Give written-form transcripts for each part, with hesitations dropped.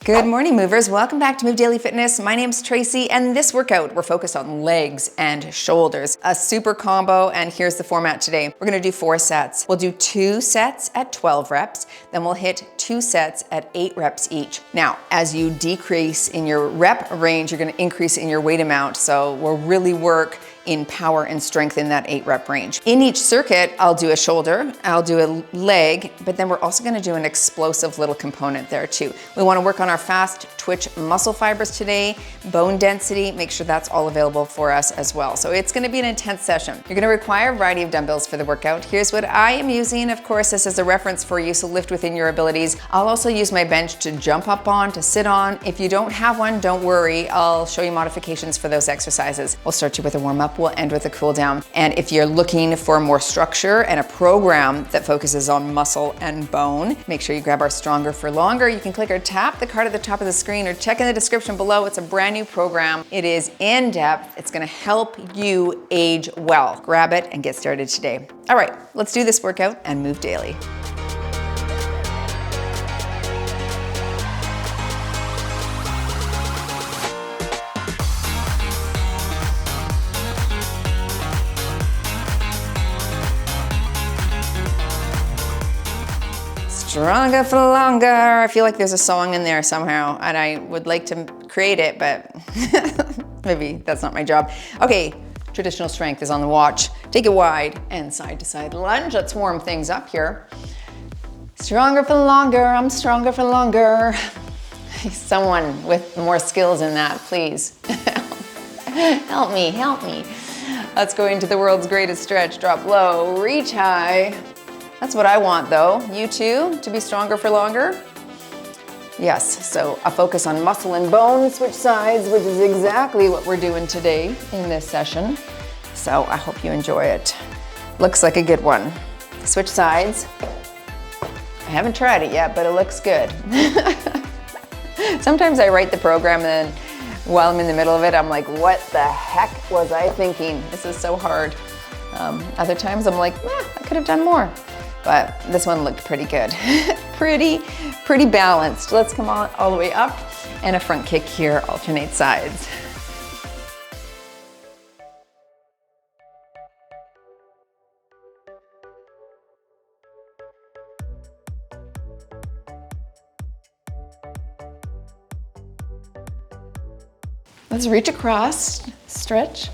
Good morning, movers. Welcome back to Move Daily Fitness. My name's Tracy, and this workout, we're focused on legs and shoulders. A super combo, and here's the format today. We're gonna do 4 sets. We'll do 2 sets at 12 reps, then we'll hit 2 sets at 8 reps each. Now, as you decrease in your rep range, you're gonna increase in your weight amount, so we'll really work in power and strength in that 8 rep range. In each circuit, I'll do a shoulder, I'll do a leg, but then we're also gonna do an explosive little component there too. We wanna work on our fast twitch muscle fibers today, bone density, make sure that's all available for us as well. So it's gonna be an intense session. You're gonna require a variety of dumbbells for the workout. Here's what I am using. Of course, this is a reference for you, so lift within your abilities. I'll also use my bench to jump up on, to sit on. If you don't have one, don't worry. I'll show you modifications for those exercises. We'll start you with a warm up. We'll end with a cool down. And if you're looking for more structure and a program that focuses on muscle and bone, make sure you grab our Stronger for Longer. You can click or tap the card at the top of the screen or check in the description below. It's a brand new program. It is in depth. It's gonna help you age well. Grab it and get started today. All right, let's do this workout and move daily. Stronger for longer. I feel like there's a song in there somehow, and I would like to create it, but maybe that's not my job. Okay, traditional strength is on the watch. Take it wide and side to side lunge. Let's warm things up here. Stronger for longer. I'm stronger for longer. Someone with more skills in that, please. Help me, help me. Let's go into the world's greatest stretch. Drop low, reach high. That's what I want though. You too, to be stronger for longer? Yes, so a focus on muscle and bone, switch sides, which is exactly what we're doing today in this session. So I hope you enjoy it. Looks like a good one. Switch sides. I haven't tried it yet, but it looks good. Sometimes I write the program and then while I'm in the middle of it, I'm like, what the heck was I thinking? This is so hard. Other times I'm like, I could have done more. But this one looked pretty good. pretty balanced. Let's come on all the way up and a front kick here, alternate sides. Let's reach across, stretch.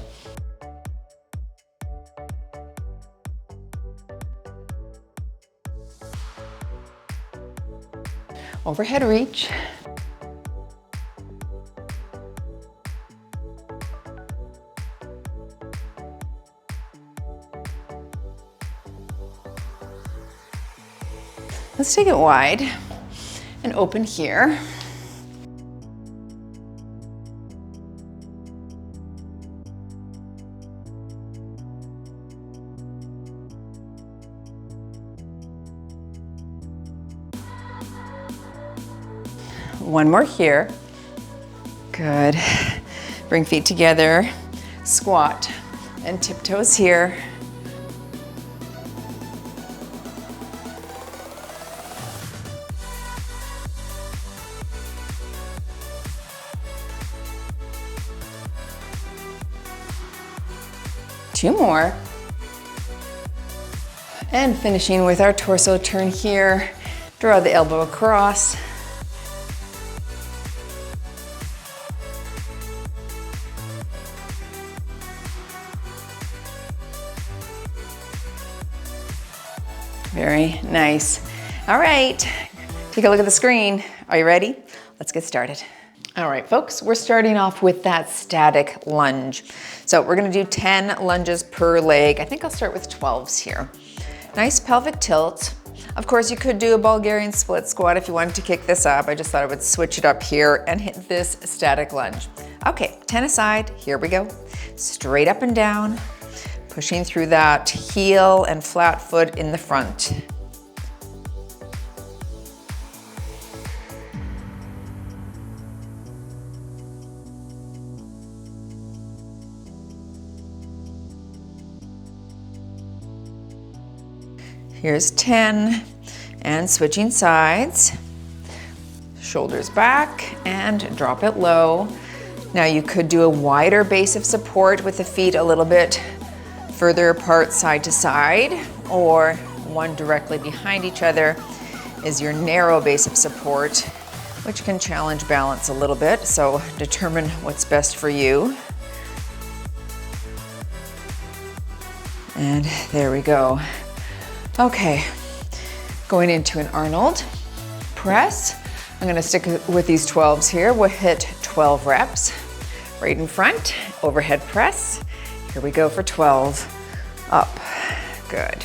Overhead reach. Let's take it wide and open here. One more here. Good. Bring feet together, squat, and tiptoes here. Two more. And finishing with our torso turn here. Draw the elbow across. Very nice. All right, take a look at the screen. Are you ready? Let's get started. All right, folks, we're starting off with that static lunge. So we're gonna do 10 lunges per leg. I think I'll start with 12s here. Nice pelvic tilt. Of course, you could do a Bulgarian split squat if you wanted to kick this up. I just thought I would switch it up here and hit this static lunge. Okay, 10 aside, here we go. Straight up and down. Pushing through that heel and flat foot in the front. Here's 10, and switching sides. shoulders back, and drop it low. Now you could do a wider base of support with the feet a little bit further apart side to side, or one directly behind each other is your narrow base of support, which can challenge balance a little bit, so determine what's best for you. And there we go. Okay, going into an Arnold press. I'm gonna stick with these 12s here. We'll hit 12 reps. Right in front, overhead press. Here we go for 12. Up, good.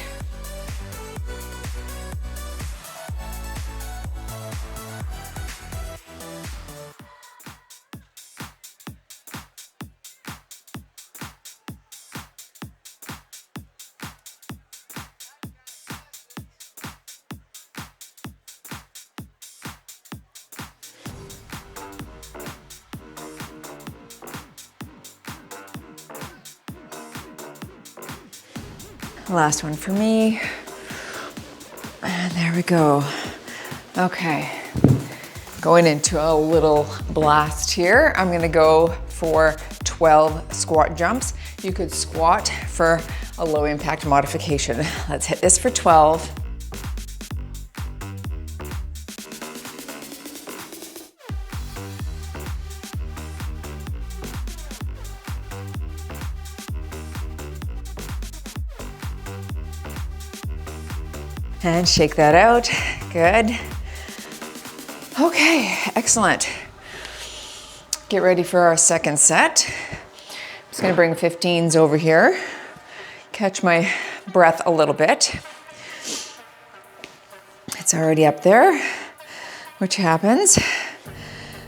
Last one for me. And there we go. Okay, going into a little blast here. I'm gonna go for 12 squat jumps. You could squat for a low impact modification. Let's hit this for 12. And shake that out, good. Okay, excellent. Get ready for our second set. I'm just gonna bring 15s over here. Catch my breath a little bit. It's already up there, which happens.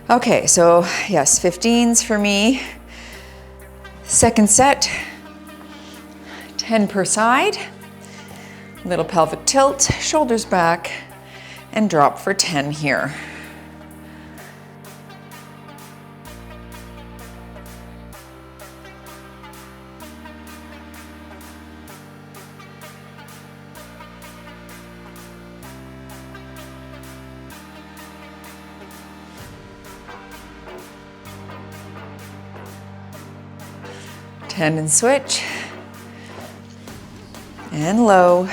Okay, so yes, 15s for me. Second set, 10 per side. Little pelvic tilt, shoulders back, and drop for 10 here. And switch, and low.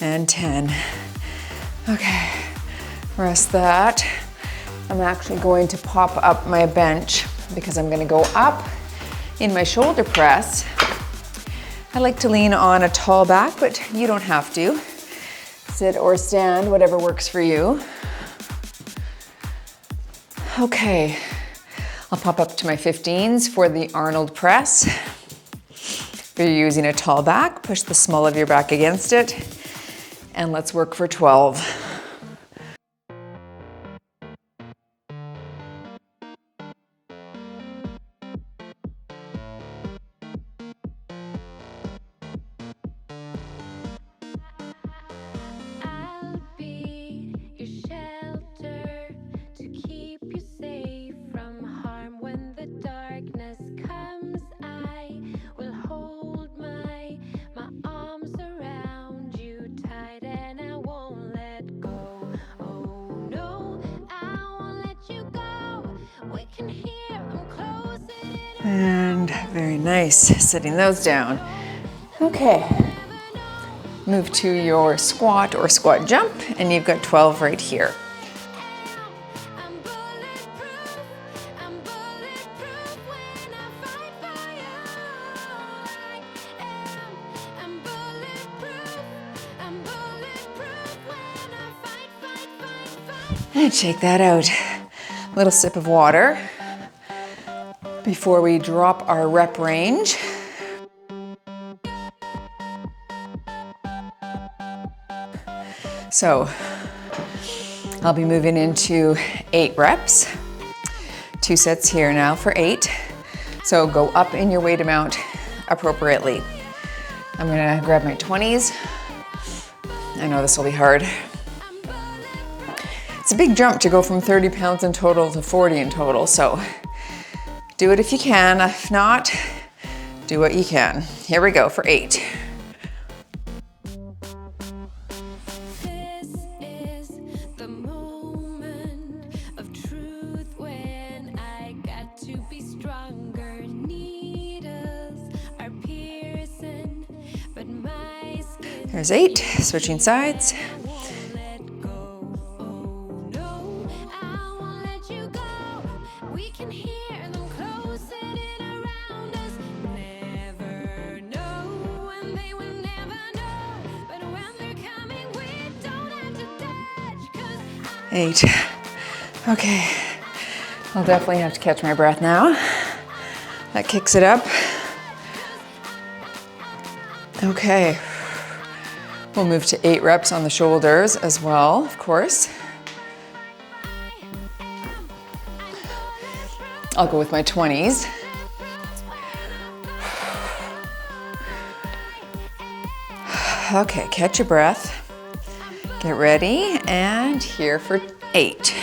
And 10. Okay, rest that. I'm actually going to pop up my bench because I'm gonna go up in my shoulder press. I like to lean on a tall back, but you don't have to. Sit or stand, whatever works for you. Okay, I'll pop up to my 15s for the Arnold press. If you're using a tall back, push the small of your back against it, and let's work for 12. And very nice, setting those down. Okay, move to your squat or squat jump, and you've got 12 right here. And shake that out. Little sip of water before we drop our rep range. So I'll be moving into 8 reps. 2 sets here now for 8. So go up in your weight amount appropriately. I'm gonna grab my 20s I know this will be hard. It's a big jump to go from 30 pounds in total to 40 in total, so do it if you can. If not, do what you can. Here we go for 8. There's 8, switching sides. Eight. Okay, I'll definitely have to catch my breath now. That kicks it up. Okay, we'll move to 8 reps on the shoulders as well, of course. I'll go with my 20s. Okay, catch your breath. Get ready, and here for 8.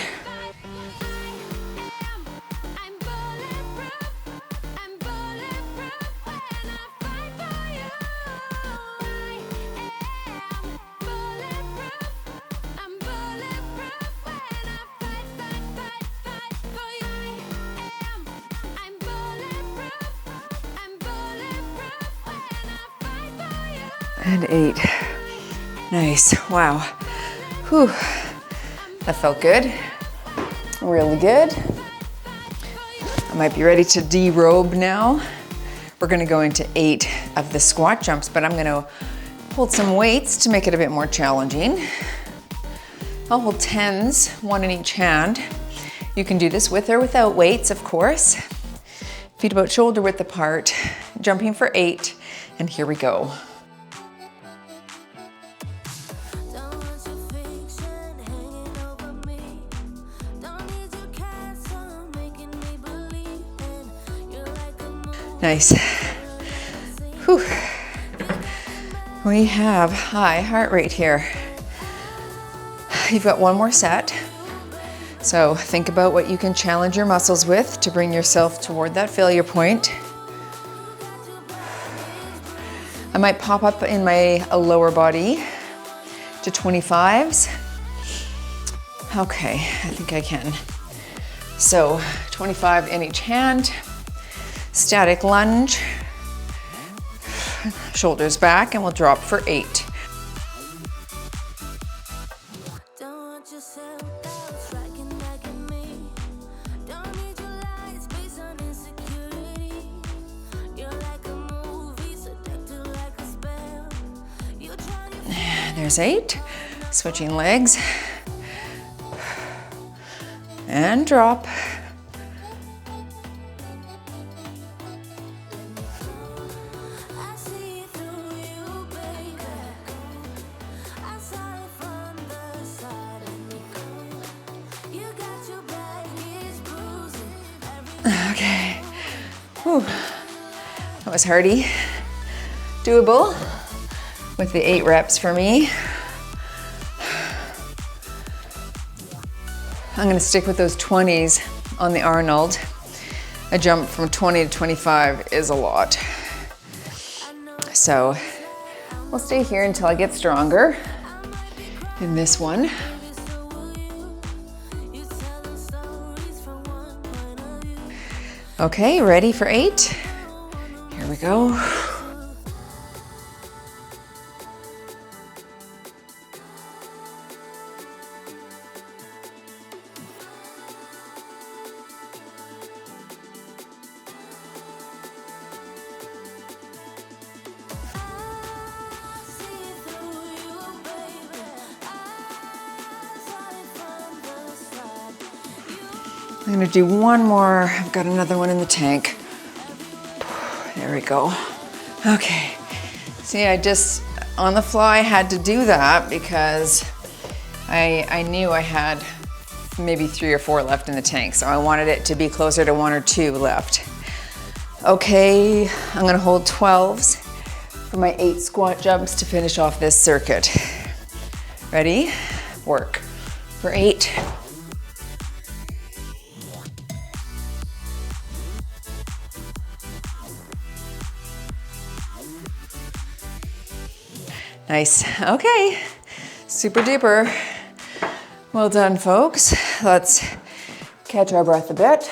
And 8. Nice, wow. Whew, that felt good, really good. I might be ready to derobe now. We're gonna go into 8 of the squat jumps, but I'm gonna hold some weights to make it a bit more challenging. I'll hold 10s, 1 in each hand. You can do this with or without weights, of course. Feet about shoulder width apart, jumping for 8, and here we go. Nice. Whew. We have high heart rate here. You've got 1 more set. So think about what you can challenge your muscles with to bring yourself toward that failure point. I might pop up in my lower body to 25s. Okay, I think I can. So 25 in each hand. Static lunge, shoulders back, and we'll drop for 8. There's 8, switching legs, and drop. Okay, whew. That was hardy, doable with the 8 reps for me. I'm gonna stick with those 20s on the Arnold. A jump from 20 to 25 is a lot. So we'll stay here until I get stronger in this one. Okay, ready for 8? Here we go. I'm gonna do 1 more. I've got another one in the tank. There we go. Okay. See, I just, on the fly, had to do that because I knew I had maybe 3 or 4 left in the tank, so I wanted it to be closer to 1 or 2 left. Okay, I'm gonna hold 12s for my 8 squat jumps to finish off this circuit. Ready? Work. For 8. Nice. Okay. Super duper. Well done, folks. Let's catch our breath a bit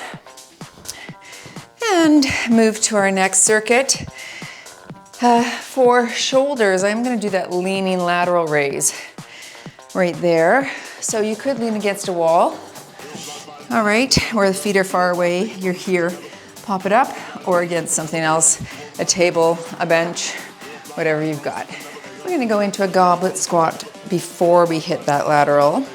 and move to our next circuit. For shoulders, I'm going to do that leaning lateral raise right there. So you could lean against a wall. All right, where the feet are far away, you're here. Pop it up, or against something else, a table, a bench, whatever you've got. We're going to go into a goblet squat before we hit that lateral.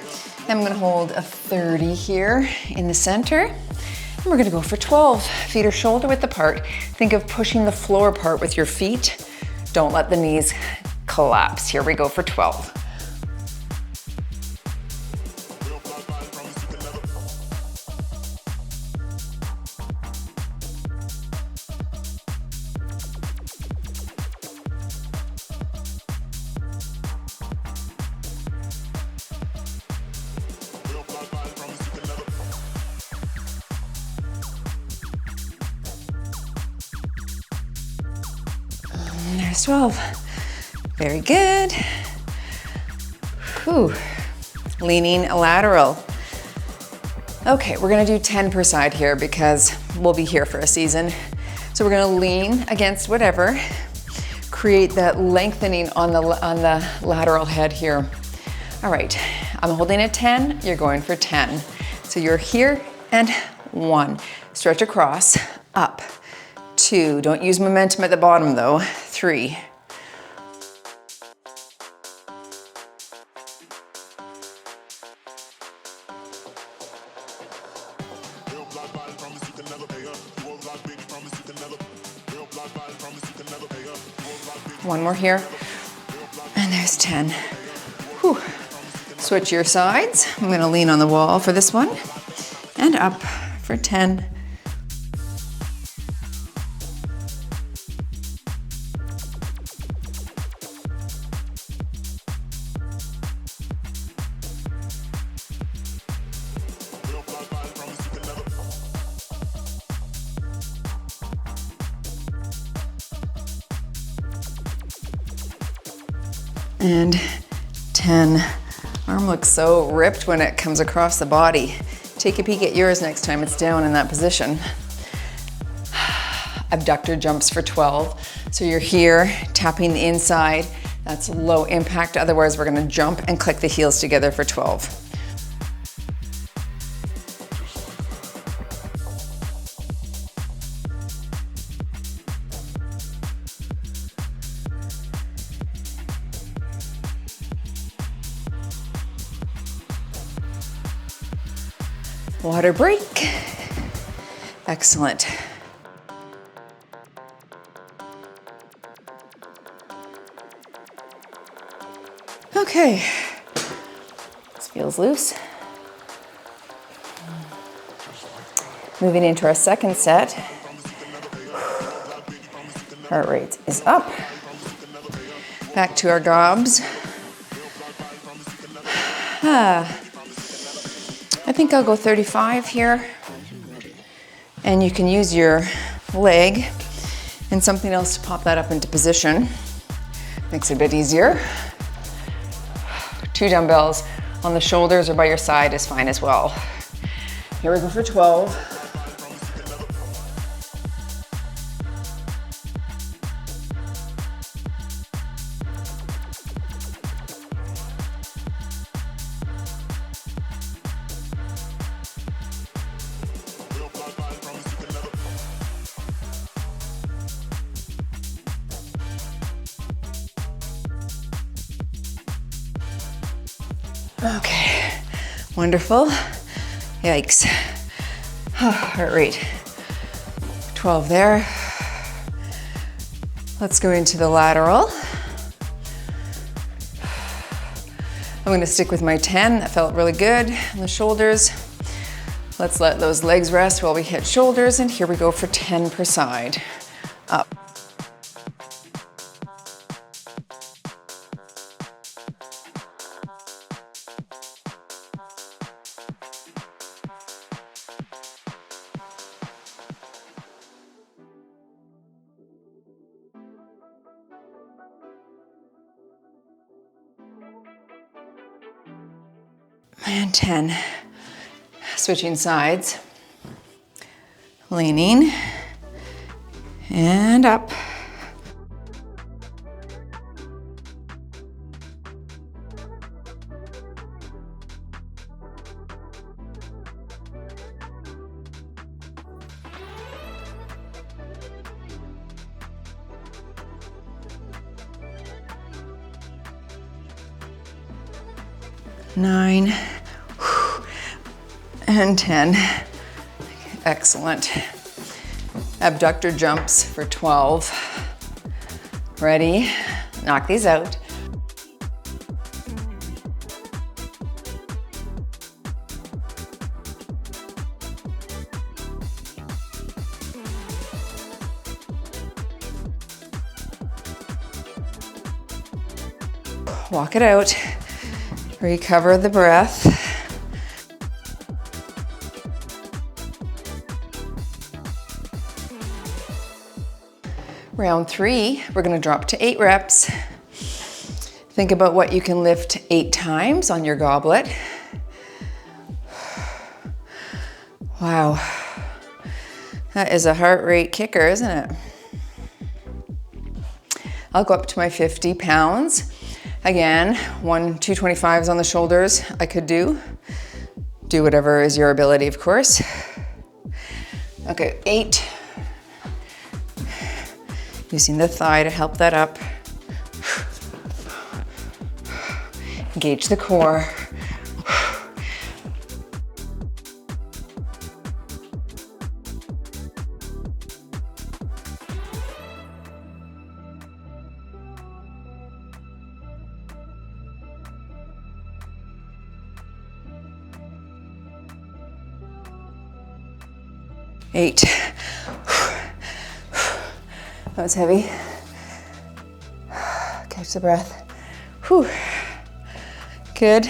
I'm going to hold a 30 here in the center. And we're going to go for 12. Feet are shoulder width apart. Think of pushing the floor apart with your feet. Don't let the knees collapse. Here we go for 12. There's 12. Very good. Whew. Leaning lateral. Okay, we're gonna do 10 per side here because we'll be here for a season. So we're gonna lean against whatever, create that lengthening on the lateral head here. All right, I'm holding a 10, you're going for 10. So you're here and 1. Stretch across, up. 2, don't use momentum at the bottom though. 3. One more here, and there's 10. Whew. Switch your sides. I'm gonna lean on the wall for this one, and up for 10. And 10. Arm looks so ripped when it comes across the body. Take a peek at yours next time it's down in that position. Abductor jumps for 12. So you're here, tapping the inside. That's low impact. Otherwise, we're gonna jump and click the heels together for 12. Water break. Excellent. Okay, this feels loose. Moving into our second set. Heart rate is up. Back to our gobs. I think I'll go 35 here. And you can use your leg and something else to pop that up into position. Makes it a bit easier. 2 dumbbells on the shoulders or by your side is fine as well. Here we go for 12. Okay, wonderful. Yikes. Heart rate, 12 there. Let's go into the lateral. I'm gonna stick with my 10. That felt really good on the shoulders. Let's let those legs rest while we hit shoulders, and here we go for 10 per side. Up. And 10. Switching sides. Leaning. And up. Nine. And 10. Excellent. Abductor jumps for 12. Ready? Knock these out. Walk it out. Recover the breath. Round 3, we're gonna drop to 8 reps. Think about what you can lift 8 times on your goblet. Wow, that is a heart rate kicker, isn't it? I'll go up to my 50 pounds. Again, 225s on the shoulders I could do. Do whatever is your ability, of course. Okay, 8. Using the thigh to help that up. Engage the core. Eight. That was heavy. Catch the breath. Whew. Good.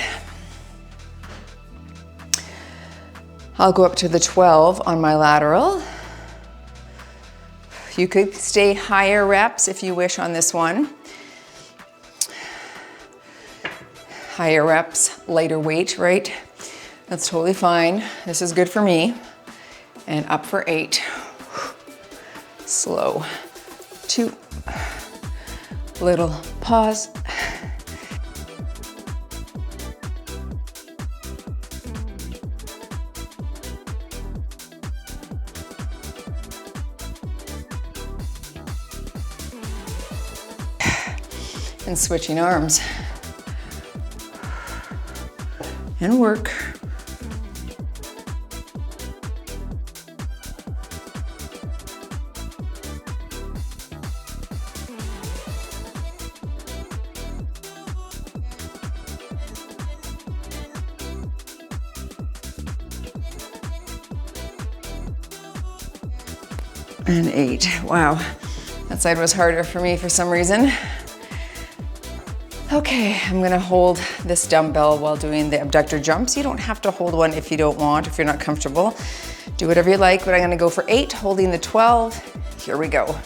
I'll go up to the 12 on my lateral. You could stay higher reps if you wish on this one. Higher reps, lighter weight, right? That's totally fine. This is good for me. And up for 8. Slow. 2. Little pause. And switching arms. And work. And 8. Wow, that side was harder for me for some reason. Okay, I'm gonna hold this dumbbell while doing the abductor jumps. You don't have to hold one if you don't want, if you're not comfortable. Do whatever you like, but I'm gonna go for 8, holding the 12. Here we go.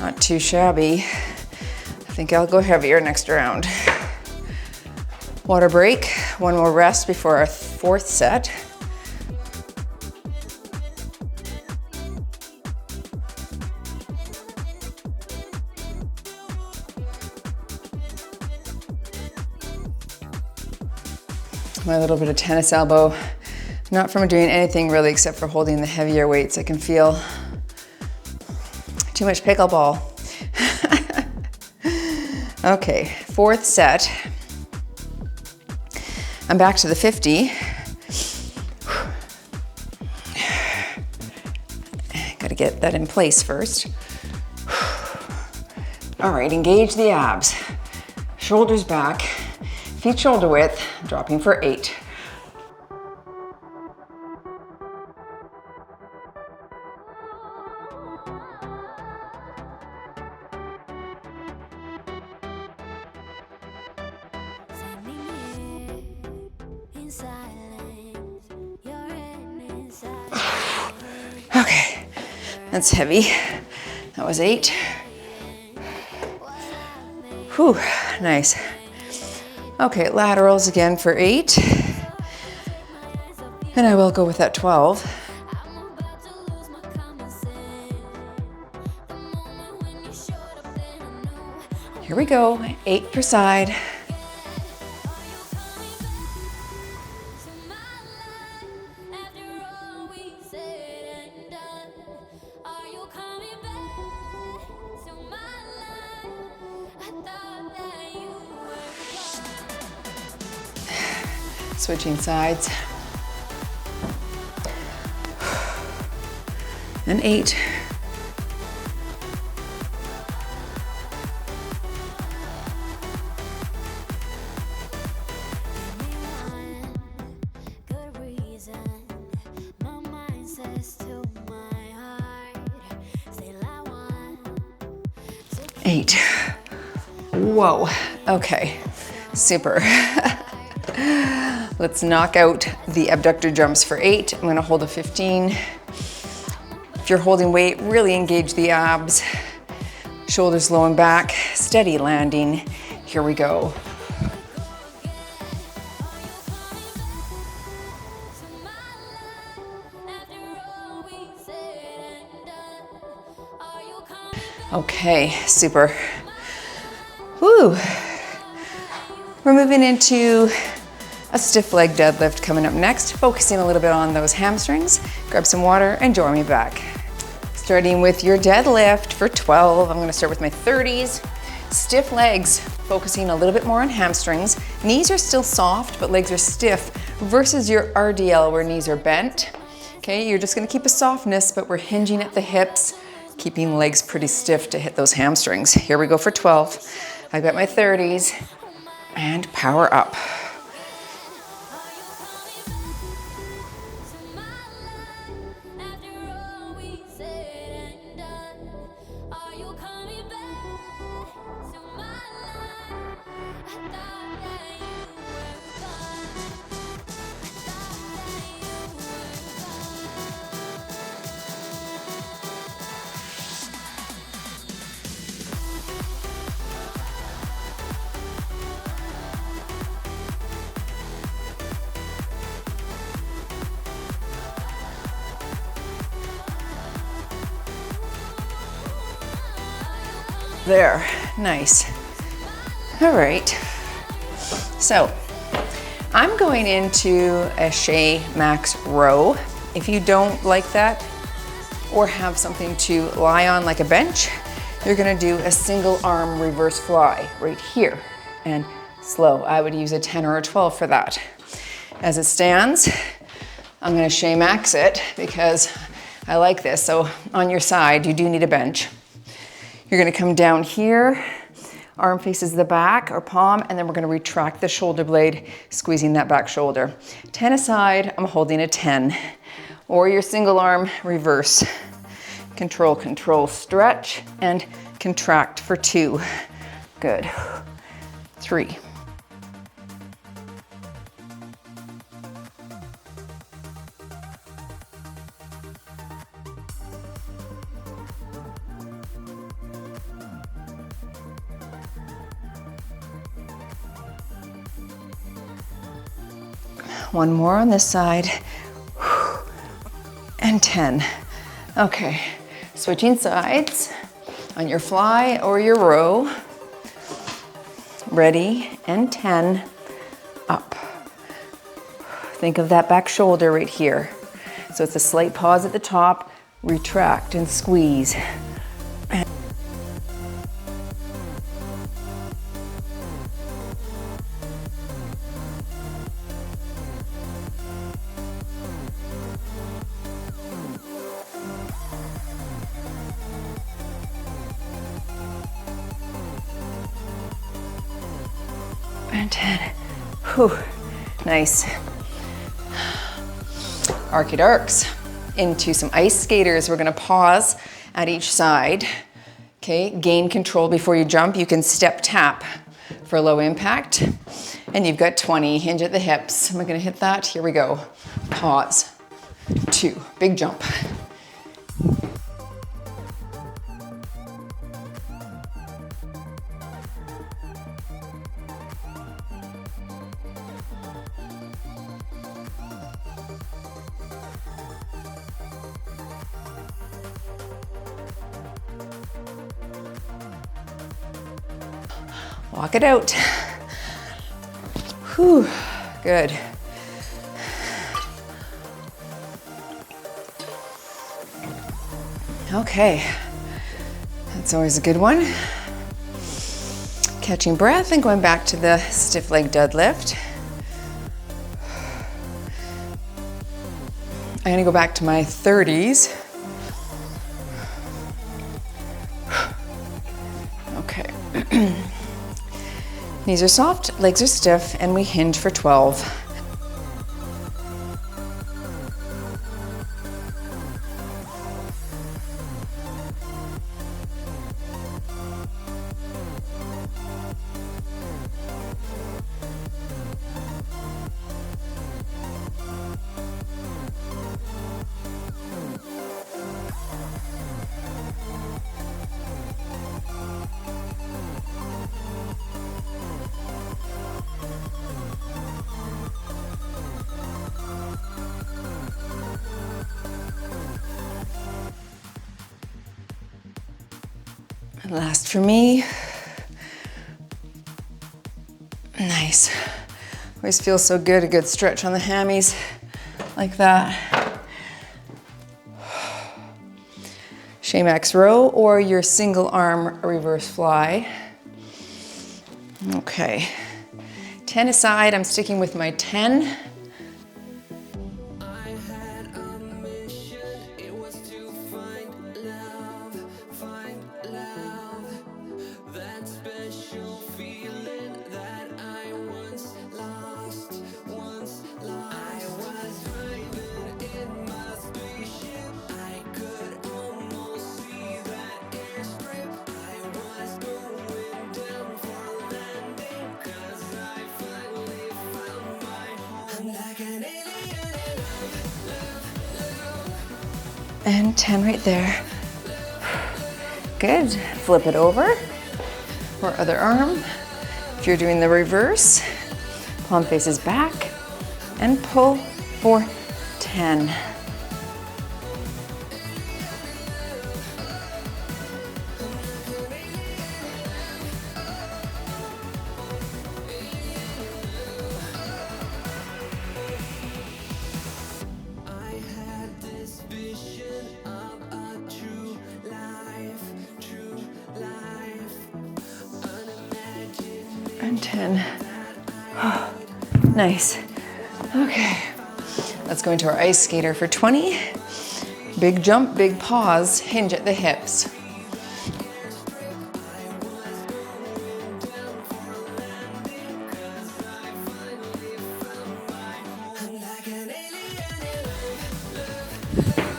Not too shabby. I think I'll go heavier next round. Water break, one more rest before our 4th set. My little bit of tennis elbow, not from doing anything really except for holding the heavier weights. I can feel too much pickleball. Okay, 4th set. I'm back to the 50. Gotta get that in place first. All right, engage the abs. Shoulders back, feet shoulder width, dropping for 8. Okay, that's heavy. That was 8. Whew, nice. Okay, laterals again for 8. And I will go with that 12. Here we go, 8 per side. Switching sides. And 8. Whoa, okay, super. Let's knock out the abductor jumps for 8. I'm gonna hold a 15. If you're holding weight, really engage the abs. Shoulders low and back, steady landing. Here we go. Okay, super. Woo. We're moving into a stiff leg deadlift coming up next, focusing a little bit on those hamstrings. Grab some water and join me back. Starting with your deadlift for 12. I'm gonna start with my 30s. Stiff legs, focusing a little bit more on hamstrings. Knees are still soft, but legs are stiff versus your RDL where knees are bent. Okay, you're just gonna keep a softness, but we're hinging at the hips, keeping legs pretty stiff to hit those hamstrings. Here we go for 12. I've got my 30s and power up. There, nice. All right, so I'm going into a Shea Max row. If you don't like that or have something to lie on like a bench, you're gonna do a single arm reverse fly right here and slow. I would use a 10 or a 12 for that. As it stands, I'm gonna Shea Max it because I like this. So on your side, you do need a bench. You're gonna come down here, arm faces the back or palm, and then we're gonna retract the shoulder blade, squeezing that back shoulder. 10 aside, I'm holding a 10. Or your single arm reverse. Control, control, stretch, and contract for 2. Good. 3. One more on this side, and 10. Okay, switching sides on your fly or your row. Ready, and 10, up. Think of that back shoulder right here. So it's a slight pause at the top, retract and squeeze. And 10. Whew. Nice. Arcade arcs into some ice skaters. We're gonna pause at each side. Okay, gain control before you jump. You can step tap for low impact. And you've got 20, hinge at the hips. I'm gonna hit that, here we go. Pause, 2, big jump. Walk it out. Whew, good. Okay, that's always a good one. Catching breath and going back to the stiff leg deadlift. I'm gonna go back to my 30s. Okay. Knees are soft, legs are stiff, and we hinge for 12. And last for me. Nice. Always feels so good, a good stretch on the hammies like that. Shamax row or your single arm reverse fly. Okay, 10 aside, I'm sticking with my 10. And 10 right there. Good. Flip it over. Or other arm. If you're doing the reverse, palm faces back and pull for 10. And 10. Oh, nice. Okay. Let's go into our ice skater for 20. Big jump, big pause, hinge at the hips.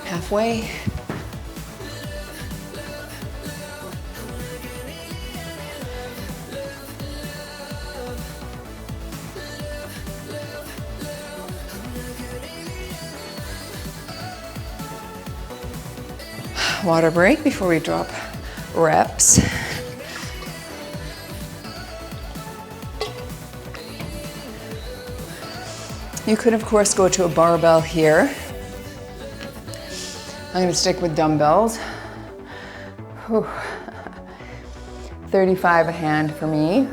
Halfway. Water break before we drop reps. You could, of course, go to a barbell here. I'm going to stick with dumbbells. Whew. 35 a hand for me.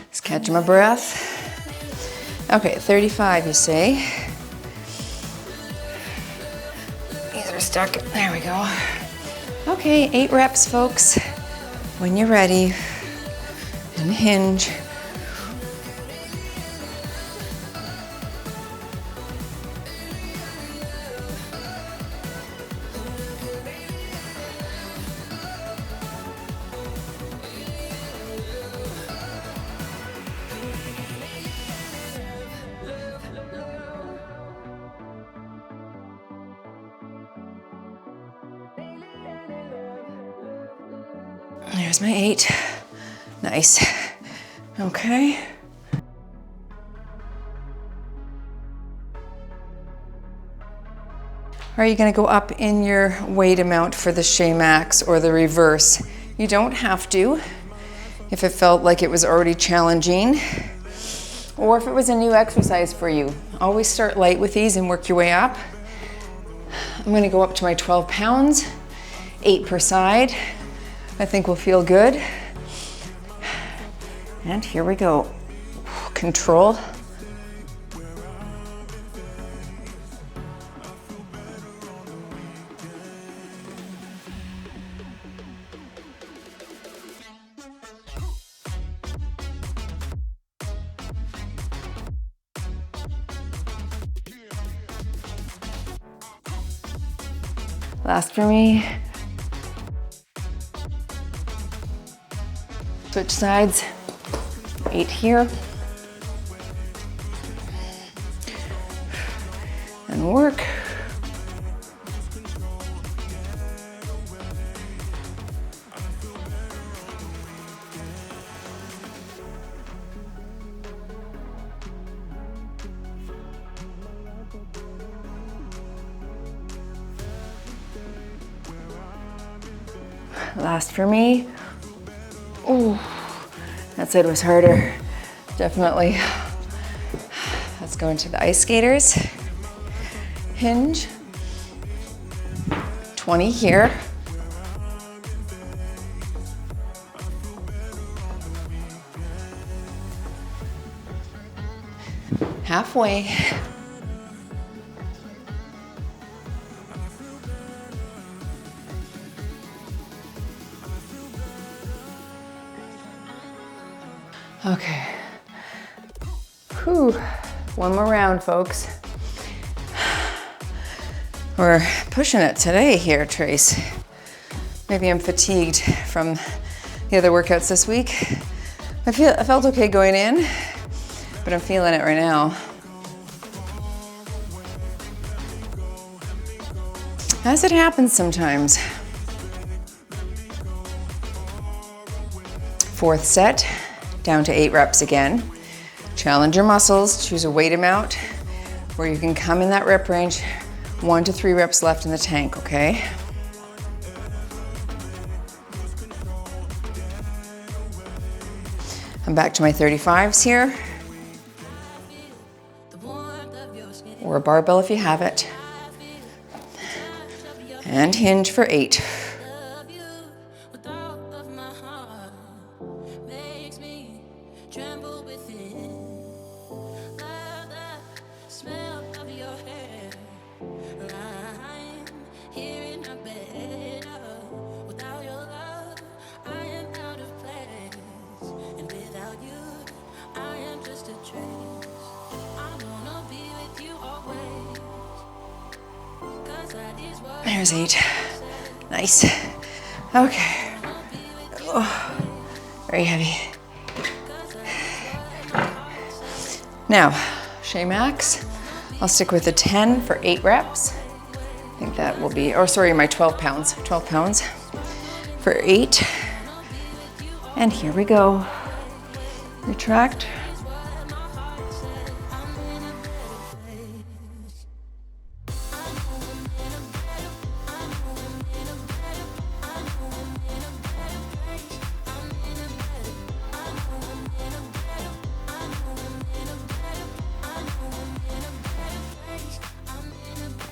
Just catch my breath. Okay, 35 you say. These are stuck. There we go. Okay, 8 reps, folks. When you're ready, and hinge. There's my 8. Nice. Okay. Are you going to go up in your weight amount for the Shamax or the reverse? You don't have to. If it felt like it was already challenging, or if it was a new exercise for you. Always start light with these and work your way up. I'm gonna go up to my 12 pounds, 8 per side. I think will feel good. And here we go. Control. Last for me. Switch sides, 8 here. And work. Last for me. Ooh, that side was harder, definitely. Let's go into the ice skaters. Hinge, 20 here. Halfway. Okay. Whew. One more round, folks. We're pushing it today here, Trace. Maybe I'm fatigued from the other workouts this week. I felt okay going in, but I'm feeling it right now. As it happens sometimes. Fourth set, down to 8 reps again. Challenge your muscles, choose a weight amount where you can come in that rep range. 1 to 3 reps left in the tank, okay? I'm back to my 35s here. Or a barbell if you have it. And hinge for 8. There's 8. Nice. Okay. Oh, very heavy. Now, Shea Max. I'll stick with a 10 for 8 reps. I think that will be, or sorry, my 12 pounds. 12 pounds for 8. And here we go. Retract.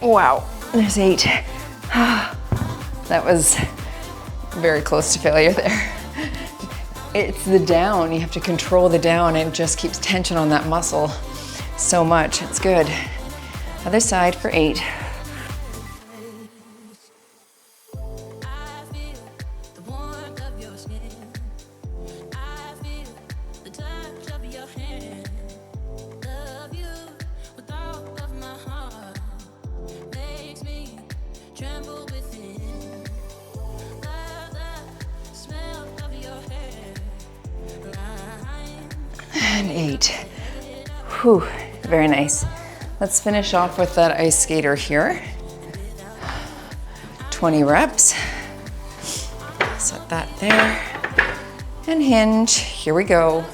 Wow, there's 8. That was very close to failure there. It's the down, you have to control the down, and it just keeps tension on that muscle so much. It's good. Other side for 8. And 8. Whew, very nice. Let's finish off with that ice skater here. 20 reps. Set that there. And hinge. Here we go.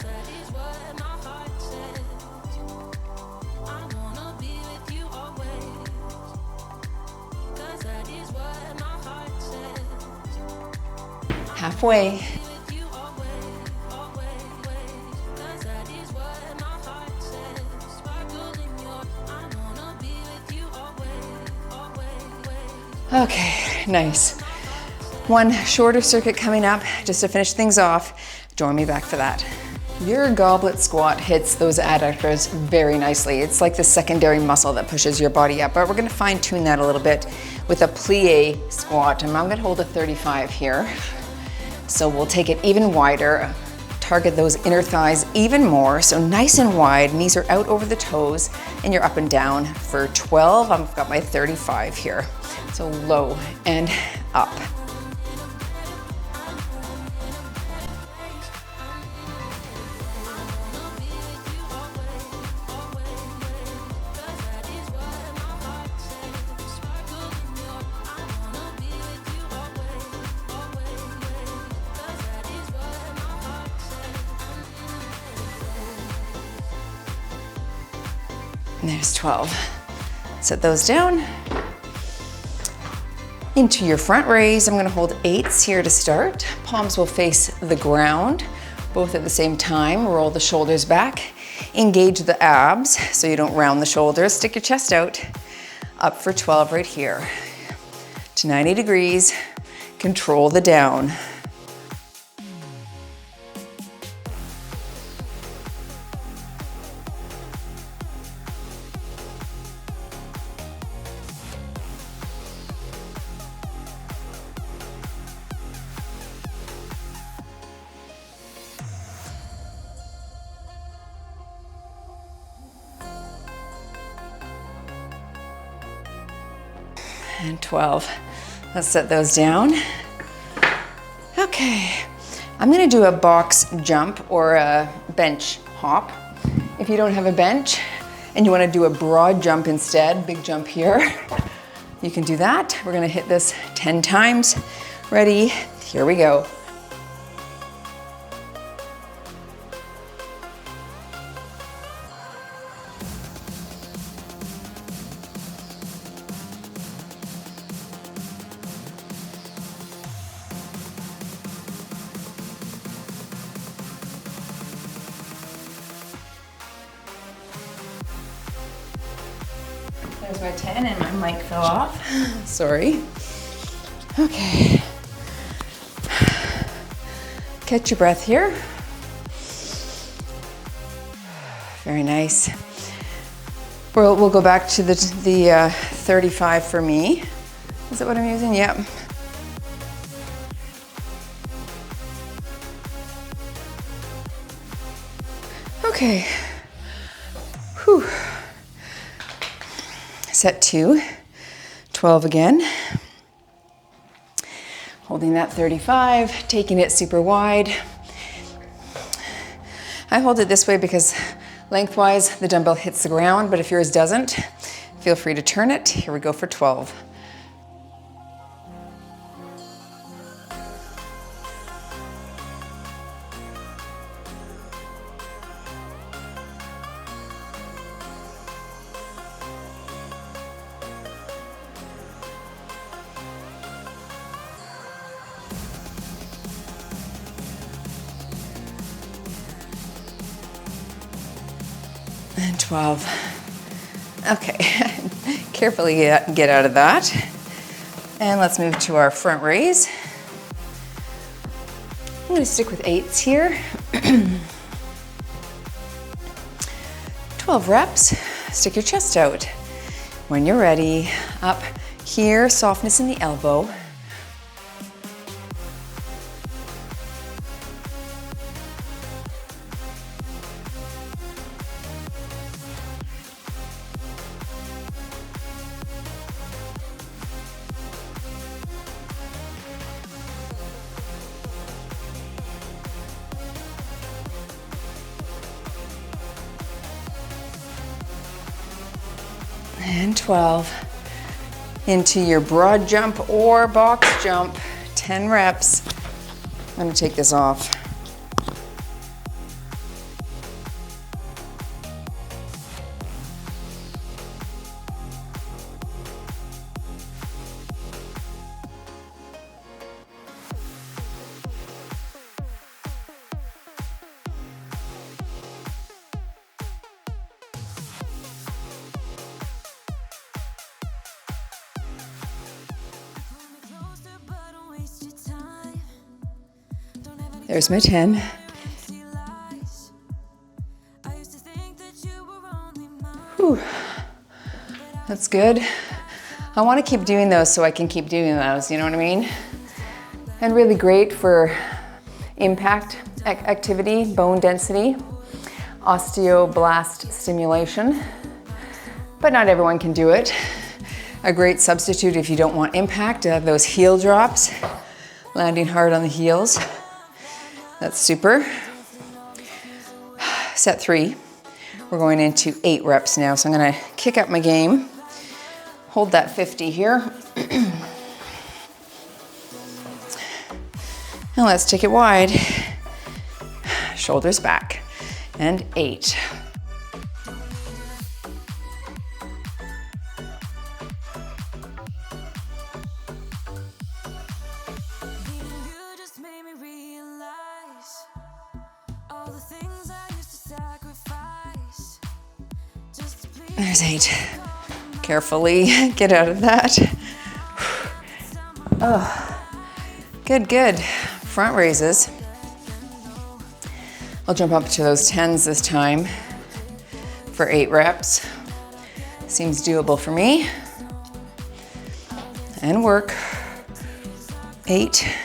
Halfway. Okay, nice. One shorter circuit coming up just to finish things off. Join me back for that. Your goblet squat hits those adductors very nicely. It's like the secondary muscle that pushes your body up, but we're gonna fine tune that a little bit with a plie squat. And I'm gonna hold a 35 here. So we'll take it even wider, target those inner thighs even more. So nice and wide, knees are out over the toes, and you're up and down. For 12, I've got my 35 here. So low and up. And there's 12. Set those down. Into your front raise, I'm gonna hold 8s here to start. Palms will face the ground, both at the same time. Roll the shoulders back. Engage the abs so you don't round the shoulders. Stick your chest out. Up for 12 right here. To 90 degrees. Control the down. And 12. Let's set those down. Okay, I'm gonna do a box jump or a bench hop. If you don't have a bench and you wanna do a broad jump instead, big jump here, you can do that. We're gonna hit this 10 times. Ready? Here we go. There's my 10 and my mic fell off. Sorry. Okay. Catch your breath here. Very nice. We'll go back to the 35 for me. Is that what I'm using? Yep. Okay. Whew. Set 2, 12 again. Holding that 35, taking it super wide. I hold it this way because lengthwise the dumbbell hits the ground, but if yours doesn't, feel free to turn it. Here we go for 12. And 12. Okay, carefully get out of that. And let's move to our front raise. I'm gonna stick with 8s here. 12 reps, stick your chest out. When you're ready, up here, softness in the elbow. And 12. Into your broad jump or box jump, 10 reps. I'm gonna take this off. There's my 10. Whew. That's good. I want to keep doing those so I can keep doing those, you know what I mean? And really great for impact activity, bone density, osteoblast stimulation, but not everyone can do it. A great substitute if you don't want impact, those heel drops, landing hard on the heels. That's super. Set 3. We're going into 8 reps now, so I'm gonna kick up my game. Hold that 50 here. And let's take it wide. Shoulders back. And 8. There's 8. Carefully get out of that. Oh, good, good. Front raises. I'll jump up to those 10s this time for 8 reps. Seems doable for me. And work. 8.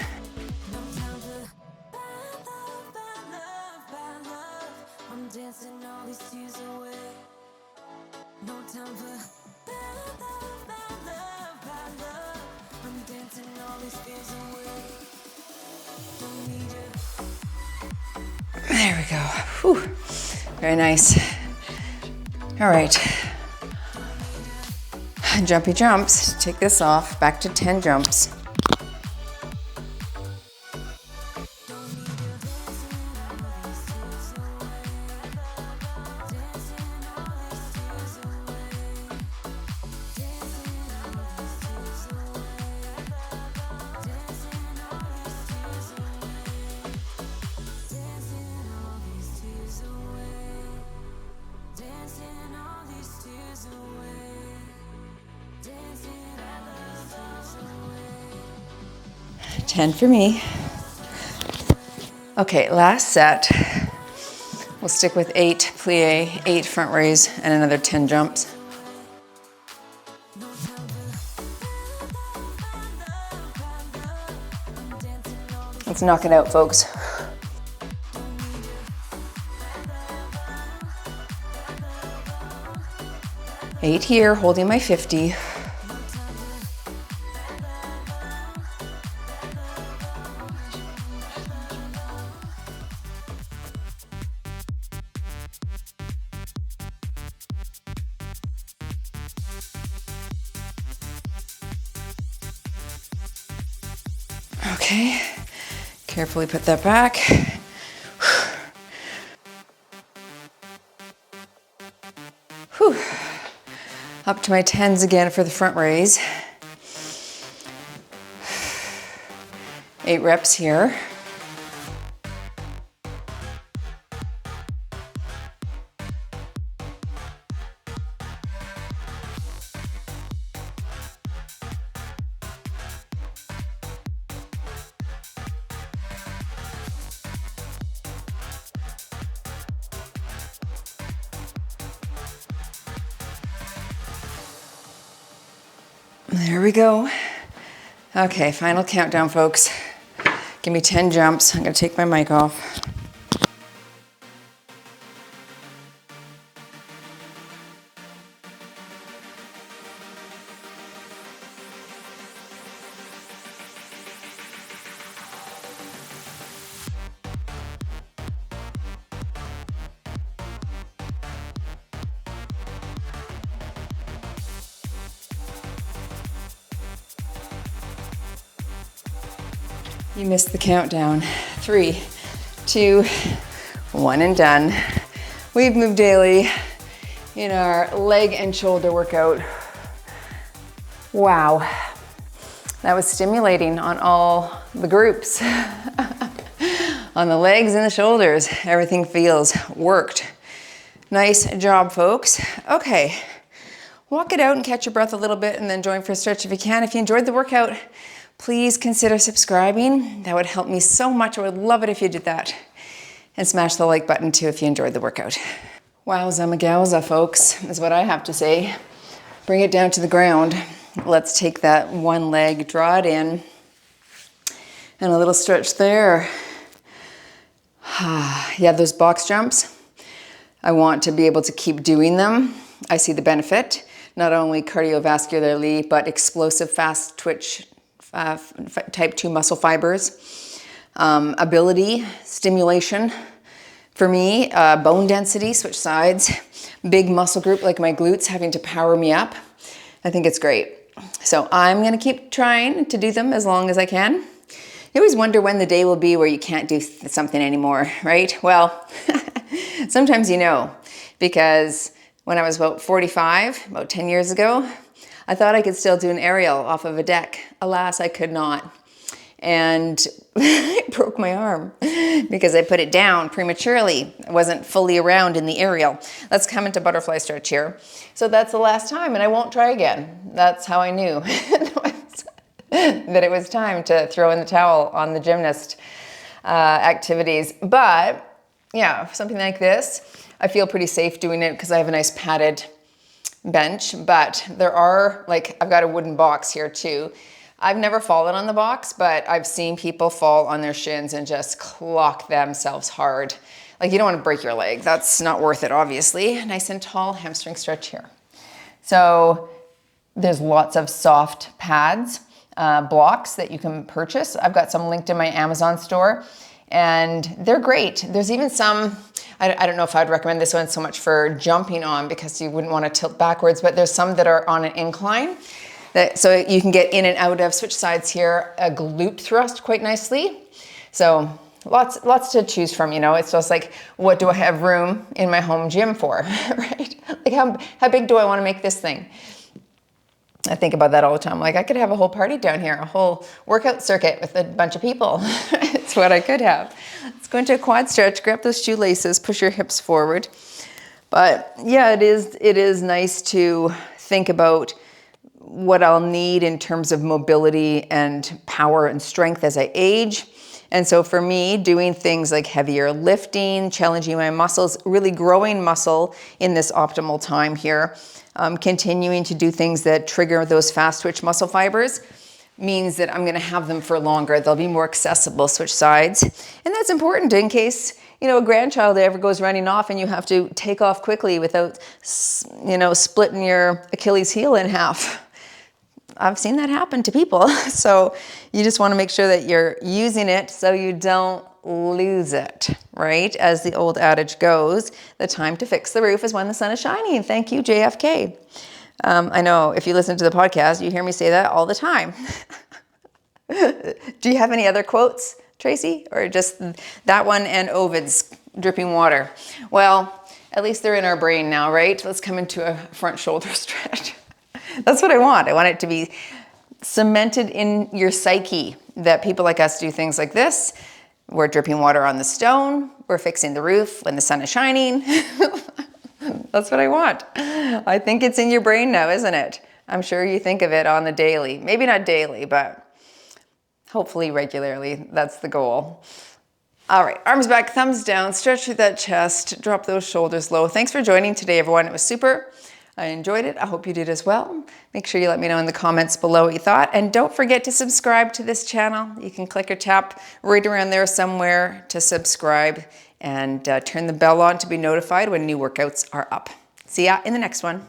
There we go. Whew. Very nice. All right. Jumpy jumps. Take this off. Back to 10 jumps. Ten for me. Okay, last set. We'll stick with 8 plie, 8 front raise, and another 10 jumps. Let's knock it out, folks. Eight here, holding my 50. Okay, carefully put that back. Whew. Up to my 10s again for the front raise. 8 reps here. There we go. Okay, final countdown, folks. Give me 10 jumps. I'm gonna take my mic off. You missed the countdown. 3, 2, 1, and done. We've moved daily in our leg and shoulder workout. Wow, that was stimulating on all the groups. On the legs and the shoulders, everything feels worked. Nice job, folks. Okay, walk it out and catch your breath a little bit and then join for a stretch if you can. If you enjoyed the workout, please consider subscribing. That would help me so much. I would love it if you did that. And smash the like button too if you enjoyed the workout. Wowza magowza, folks, is what I have to say. Bring it down to the ground. Let's take that one leg, draw it in, and a little stretch there. Yeah, those box jumps, I want to be able to keep doing them. I see the benefit, not only cardiovascularly, but explosive fast twitch type 2 muscle fibers, ability, stimulation. For me, bone density, switch sides, big muscle group like my glutes having to power me up. I think it's great. So I'm gonna keep trying to do them as long as I can. You always wonder when the day will be where you can't do something anymore, right? Well, sometimes you know, because when I was about 45, about 10 years ago, I thought I could still do an aerial off of a deck. Alas, I could not. And I broke my arm because I put it down prematurely. I wasn't fully around in the aerial. Let's come into butterfly stretch here. So that's the last time, and I won't try again. That's how I knew that it was time to throw in the towel on the gymnast activities. But yeah, something like this, I feel pretty safe doing it because I have a nice padded bench. But there are, like, I've got a wooden box here too. I've never fallen on the box, but I've seen people fall on their shins and just clock themselves hard. Like, you don't want to break your leg. That's not worth it, obviously. Nice and tall hamstring stretch here. So there's lots of soft pads, blocks that you can purchase. I've got some linked in my Amazon store, and they're great. There's even some, I don't know if I'd recommend this one so much for jumping on because you wouldn't want to tilt backwards, but there's some that are on an incline. So you can get in and out of, switch sides here, a glute thrust quite nicely. So lots to choose from, you know. It's just like, what do I have room in my home gym for, right? Like how big do I want to make this thing? I think about that all the time. Like, I could have a whole party down here, a whole workout circuit with a bunch of people. It's what I could have. Let's go into a quad stretch, grab those shoelaces, push your hips forward. But yeah, it is nice to think about what I'll need in terms of mobility and power and strength as I age. And so for me, doing things like heavier lifting, challenging my muscles, really growing muscle in this optimal time here, continuing to do things that trigger those fast twitch muscle fibers means that I'm gonna have them for longer. They'll be more accessible, switch sides. And that's important in case, you know, a grandchild ever goes running off and you have to take off quickly without, you know, splitting your Achilles heel in half. I've seen that happen to people. So you just want to make sure that you're using it so you don't lose it, right? As the old adage goes, the time to fix the roof is when the sun is shining. Thank you, JFK. I know if you listen to the podcast, you hear me say that all the time. Do you have any other quotes, Tracy? Or just that one and Ovid's dripping water? Well, at least they're in our brain now, right? Let's come into a front shoulder stretch. That's what I want. I want it to be cemented in your psyche that people like us do things like this. We're dripping water on the stone. We're fixing the roof when the sun is shining. That's what I want. I think it's in your brain now, isn't it? I'm sure you think of it on the daily. Maybe not daily, but hopefully regularly. That's the goal. All right, arms back, thumbs down, stretch through that chest, drop those shoulders low. Thanks for joining today, everyone. It was super. I enjoyed it. I hope you did as well. Make sure you let me know in the comments below what you thought. And don't forget to subscribe to this channel. You can click or tap right around there somewhere to subscribe and turn the bell on to be notified when new workouts are up. See ya in the next one.